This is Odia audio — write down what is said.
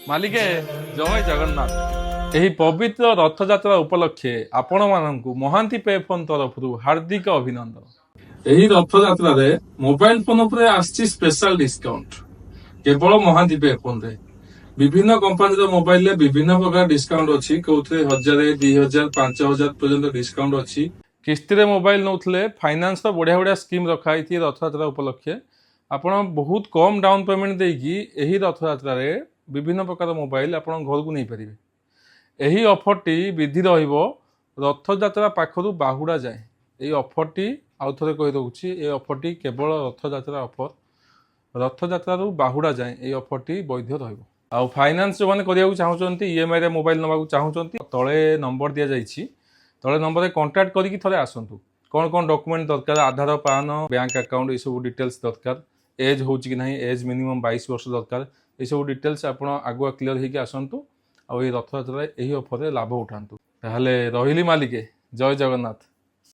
ମାଲିକେ ଜୟ ଜଗନ୍ନାଥ। ଏହି ପବିତ୍ର ରଥଯାତ୍ରା ଉପଲକ୍ଷେ ଆପଣମାନଙ୍କୁ ମହାନ୍ତି ପେ ଫୋନ୍ ତରଫରୁ ହାର୍ଦ୍ଦିକ ଅଭିନନ୍ଦନ। ଏହି ରଥଯାତ୍ରାରେ ମୋବାଇଲ ଫୋନ ଉପରେ ଆସିଛି ସ୍ପେଶାଲ ଡିସ୍କାଉଣ୍ଟ କେବଳ ମହାନ୍ତି ପେ ଫୋନରେ। ବିଭିନ୍ନ କମ୍ପାନୀର ମୋବାଇଲରେ ବିଭିନ୍ନ ପ୍ରକାର ଡିସ୍କାଉଣ୍ଟ ଅଛି। କୋଉଥିରେ 1000, 2000, 5000 ପର୍ଯ୍ୟନ୍ତ ଡିସ୍କାଉଣ୍ଟ ଅଛି। କିସ୍ତିରେ ମୋବାଇଲ ନଉଥିଲେ ଫାଇନାନ୍ସର ବଢିଆ ବଢିଆ ସ୍କିମ୍ ରଖା ହେଇଛି ରଥଯାତ୍ରା ଉପଲକ୍ଷେ। ଆପଣ ବହୁତ କମ୍ ଡାଉନ୍ ପେମେଣ୍ଟ ଦେଇକି ଏହି ରଥଯାତ୍ରାରେ ବିଭିନ୍ନ ପ୍ରକାର ମୋବାଇଲ ଆପଣ ଘରକୁ ନେଇପାରିବେ। ଏହି ଅଫରଟି ବିଧି ରହିବ ରଥଯାତ୍ରା ପାଖରୁ ବାହୁଡ଼ା ଯାଏ। ଏହି ଅଫରଟି ଆଉ ଥରେ କହି ଦେଉଛି, ଏ ଅଫରଟି କେବଳ ରଥଯାତ୍ରା ଅଫର। ରଥଯାତ୍ରାରୁ ବାହୁଡ଼ା ଯାଏ ଏହି ଅଫରଟି ବୈଧ ରହିବ। ଆଉ ଫାଇନାନ୍ସ ଯେଉଁମାନେ କରିବାକୁ ଚାହୁଁଛନ୍ତି, ଇଏମ୍ଆଇରେ ମୋବାଇଲ ନେବାକୁ ଚାହୁଁଛନ୍ତି, ତଳେ ନମ୍ବର ଦିଆଯାଇଛି। ତଳେ ନମ୍ବରରେ କଣ୍ଟାକ୍ଟ କରିକି ଥରେ ଆସନ୍ତୁ। କ'ଣ କ'ଣ ଡକୁମେଣ୍ଟ ଦରକାର, ଆଧାର, ପାନ, ବ୍ୟାଙ୍କ ଆକାଉଣ୍ଟ, ଏସବୁ ଡିଟେଲ୍ସ ଦରକାର। ଏଜ୍ ହେଉଛି କି ନାହିଁ, ଏଜ୍ ମିନିମମ୍ 22 ବର୍ଷ ଦରକାର। ଏସବୁ ଡିଟେଲ୍ସ ଆପଣ ଆଗୁଆ କ୍ଲିୟର ହେଇକି ଆସନ୍ତୁ। ଆଉ ଏହି ରଥଯାତ୍ରାରେ ଏହି ଅଫରରେ ଲାଭ ଉଠାନ୍ତୁ। ତାହେଲେ ରହିଲି ମାଲିକେ, ଜୟ ଜଗନ୍ନାଥ।